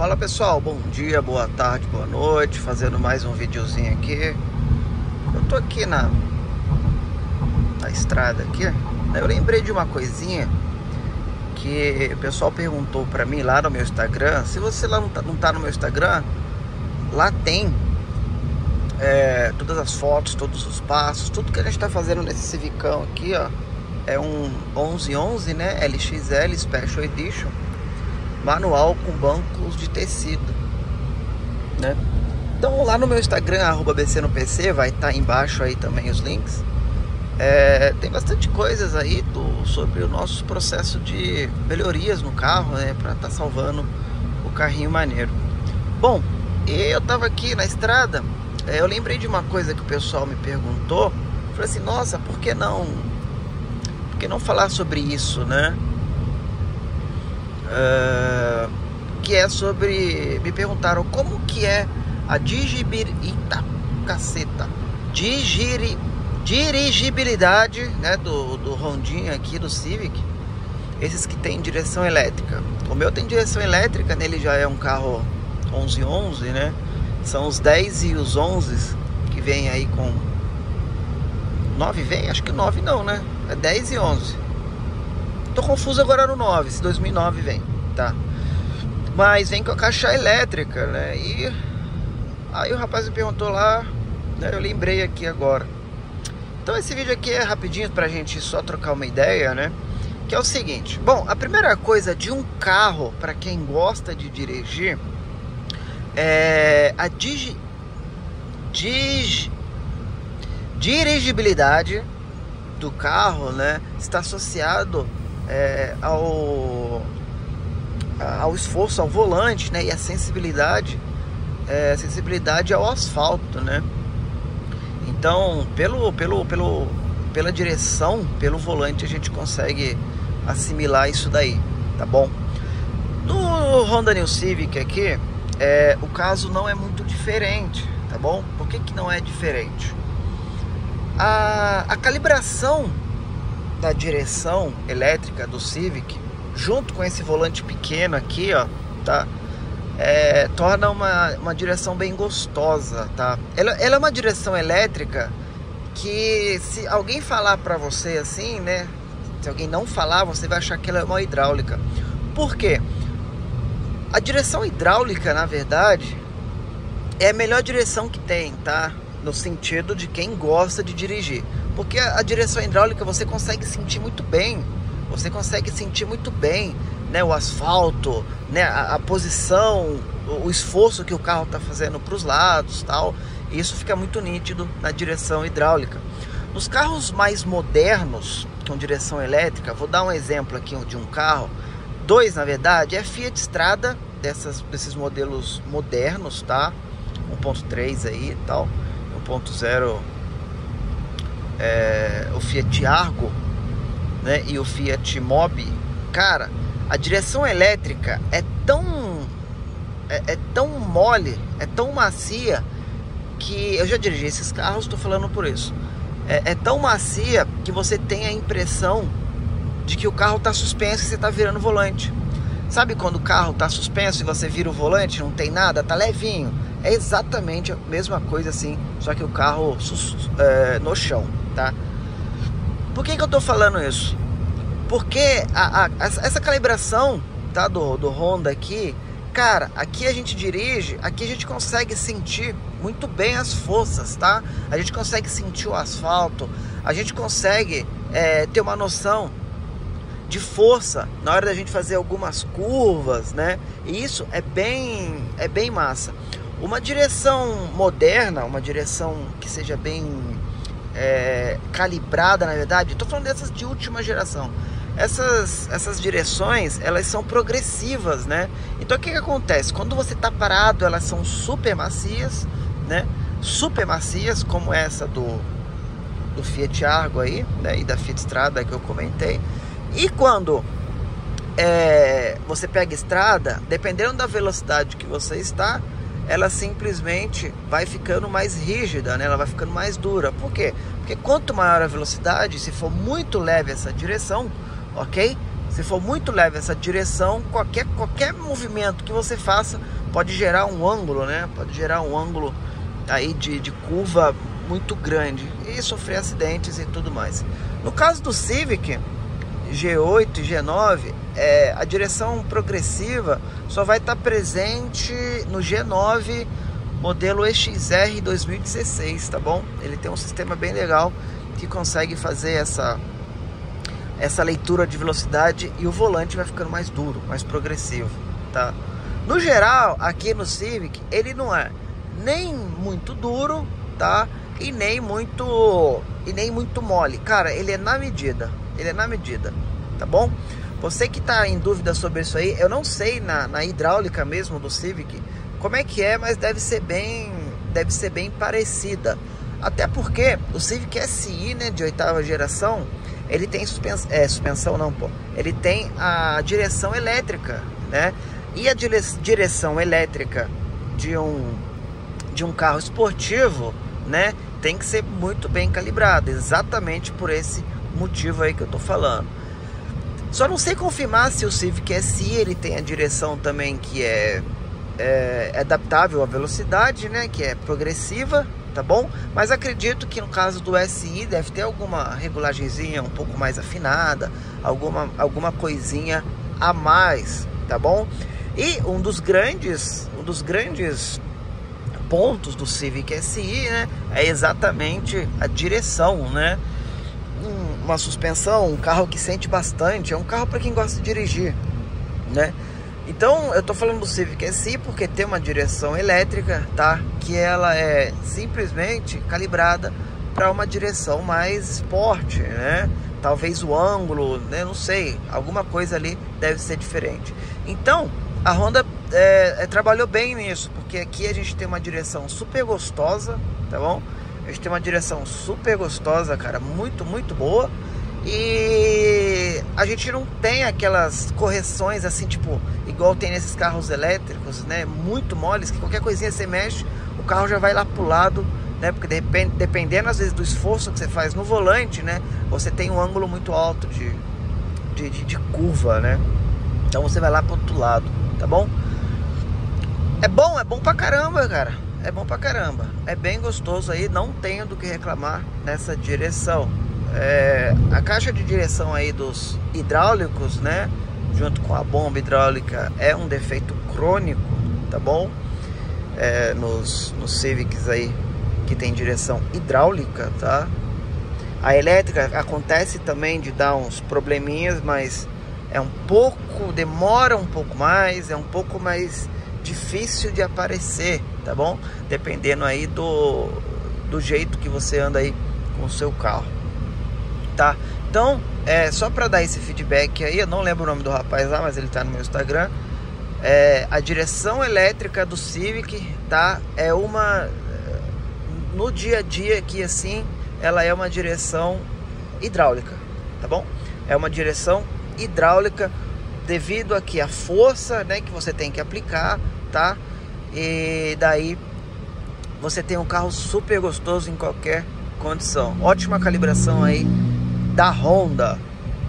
Fala pessoal, bom dia, boa tarde, boa noite, fazendo mais um videozinho aqui. Eu tô aqui na estrada aqui. Eu lembrei de uma coisinha que o pessoal perguntou pra mim lá no meu Instagram. Se você lá não tá no meu Instagram, lá tem todas as fotos, todos os passos, tudo que a gente tá fazendo nesse Civicão aqui, ó. É um 1111, né, LXL Special Edition, manual com bancos de tecido, né? Então lá no meu Instagram, @bcnopc, vai estar embaixo aí também os links. Tem bastante coisas aí sobre o nosso processo de melhorias no carro, né, para estar salvando o carrinho maneiro. Bom, eu tava aqui na estrada, eu lembrei de uma coisa que o pessoal me perguntou. Falei assim, nossa, por que não falar sobre isso, né? Que é sobre... Me perguntaram como que é a dirigibilidade, né, do Hondinha aqui, do Civic. Esses que tem direção elétrica. O meu tem direção elétrica, nele já é um carro 1111, né? São os 10 e os 11 que vem aí com... 9 vem? Acho que 9 não, né? É 10 e 11. Tô confuso agora no 9, se 2009 vem, tá? Mas vem com a caixa elétrica, né? E aí o rapaz me perguntou lá, né? Eu lembrei aqui agora. Então esse vídeo aqui é rapidinho pra gente só trocar uma ideia, né? Que é o seguinte. Bom, a primeira coisa de um carro, pra quem gosta de dirigir, é a dirigibilidade do carro, né? Está associado ao esforço, ao volante, né? E a sensibilidade ao asfalto, né? Então, pela direção, pelo volante, a gente consegue assimilar isso daí, tá bom? No Honda New Civic aqui, o caso não é muito diferente, tá bom? Por que não é diferente? A calibração da direção elétrica do Civic, junto com esse volante pequeno aqui, ó, tá? Torna uma direção bem gostosa, tá? Ela é uma direção elétrica que, se alguém falar pra você assim, né? Se alguém não falar, você vai achar que ela é uma hidráulica. Por quê? A direção hidráulica, na verdade, é a melhor direção que tem, tá? No sentido de quem gosta de dirigir. Porque a direção hidráulica você consegue sentir muito bem. Você consegue sentir muito bem, né, o asfalto, né, a posição, o esforço que o carro está fazendo para os lados, tal. E isso fica muito nítido na direção hidráulica. Nos carros mais modernos, com direção elétrica, vou dar um exemplo aqui de um carro, dois na verdade, é Fiat Strada, desses modelos modernos, tá? 1.3 aí e tal, 1.0, o Fiat Argo, né, e o Fiat Mobi. Cara, a direção elétrica é tão mole, é tão macia, que eu já dirigi esses carros, estou falando por isso. É tão macia que você tem a impressão de que o carro está suspenso e você está virando o volante. Sabe quando o carro está suspenso e você vira o volante, não tem nada, tá levinho? É exatamente a mesma coisa assim, só que o carro no chão, tá? Por que eu tô falando isso? Porque essa calibração, tá, do Honda aqui, cara, aqui a gente dirige, aqui a gente consegue sentir muito bem as forças, tá? A gente consegue sentir o asfalto, a gente consegue ter uma noção de força na hora da gente fazer algumas curvas, né? E isso é bem massa. Uma direção moderna, uma direção que seja bem calibrada, na verdade, estou falando dessas de última geração. Essas direções, elas são progressivas, né? Então o que acontece? Quando você está parado, elas são super macias, né? Super macias, como essa do Fiat Argo aí, né? E da Fiat Strada que eu comentei. E quando você pega estrada, dependendo da velocidade que você está, ela simplesmente vai ficando mais rígida, né? Ela vai ficando mais dura. Por quê? Porque quanto maior a velocidade, se for muito leve essa direção, ok? Se for muito leve essa direção, qualquer movimento que você faça pode gerar um ângulo, né? Pode gerar um ângulo aí de curva muito grande e sofrer acidentes e tudo mais. No caso do Civic G8 e G9, a direção progressiva só vai estar presente no G9 modelo EXR 2016, tá bom? Ele tem um sistema bem legal que consegue fazer essa leitura de velocidade e o volante vai ficando mais duro, mais progressivo, tá? No geral, aqui no Civic, ele não é nem muito duro, tá? E nem muito mole. Cara, ele é na medida. Ele é na medida, tá bom? Você que tá em dúvida sobre isso aí, eu não sei na hidráulica mesmo do Civic como é que é, mas deve ser bem parecida. Até porque o Civic SI, né, de 8ª geração, ele tem suspensão não, pô. Ele tem a direção elétrica, né? E a direção elétrica de um carro esportivo, né, tem que ser muito bem calibrada, exatamente por esse motivo aí que eu tô falando. Só não sei confirmar se o Civic SI ele tem a direção também que é adaptável à velocidade, né, que é progressiva, tá bom? Mas acredito que no caso do SI deve ter alguma regulagenzinha um pouco mais afinada, alguma coisinha a mais, tá bom? E um dos grandes pontos do Civic SI, né, é exatamente a direção, né? Uma suspensão, um carro que sente bastante, é um carro para quem gosta de dirigir, né? Então eu tô falando do Civic SI porque tem uma direção elétrica, tá? Que ela é simplesmente calibrada para uma direção mais esporte, né? Talvez o ângulo, né? Não sei, alguma coisa ali deve ser diferente. Então a Honda trabalhou bem nisso, porque aqui a gente tem uma direção super gostosa, tá bom? A gente tem uma direção super gostosa, cara, muito, muito boa. E a gente não tem aquelas correções assim, tipo, igual tem nesses carros elétricos, né? Muito moles, que qualquer coisinha você mexe, o carro já vai lá pro lado, né? Porque dependendo às vezes do esforço que você faz no volante, né? Você tem um ângulo muito alto de curva, né? Então você vai lá pro outro lado, tá bom? É bom pra caramba, cara. É bom pra caramba. É bem gostoso aí, não tenho do que reclamar nessa direção. A caixa de direção aí dos hidráulicos, né, junto com a bomba hidráulica, é um defeito crônico, tá bom? Nos Civics aí que tem direção hidráulica, tá? A elétrica acontece também de dar uns probleminhas, mas demora um pouco mais, é um pouco mais difícil de aparecer, tá bom? Dependendo aí do jeito que você anda aí com o seu carro, tá? Então, só para dar esse feedback aí, eu não lembro o nome do rapaz lá, mas ele tá no meu Instagram. A direção elétrica do Civic, tá? No dia a dia aqui assim, ela é uma direção hidráulica, tá bom? É uma direção hidráulica devido aqui à força, né, que você tem que aplicar, tá? E daí você tem um carro super gostoso em qualquer condição. Ótima calibração aí da Honda.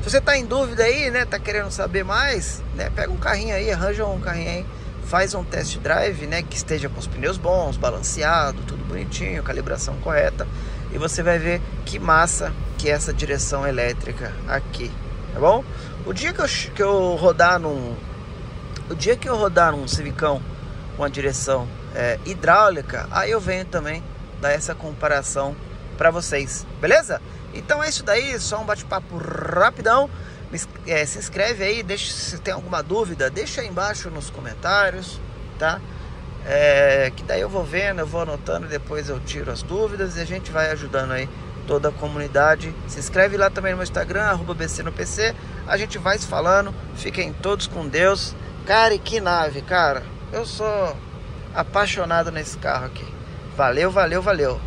Se você tá em dúvida aí, né, tá querendo saber mais, né, pega um carrinho aí, arranja um carrinho aí, faz um test drive, né, que esteja com os pneus bons, balanceado, tudo bonitinho, calibração correta, e você vai ver que massa que é essa direção elétrica aqui, tá bom? O dia que eu rodar num Civicão com a direção hidráulica, aí eu venho também dar essa comparação para vocês, beleza? Então é isso daí, só um bate-papo rapidão. Se inscreve aí, se tem alguma dúvida, deixa aí embaixo nos comentários, tá? Que daí eu vou vendo, eu vou anotando, depois eu tiro as dúvidas e a gente vai ajudando aí toda a comunidade. Se inscreve lá também no meu Instagram, @BCNoPC. A gente vai se falando, fiquem todos com Deus. Cara, e que nave, cara, eu sou apaixonado nesse carro aqui. Valeu, valeu, valeu.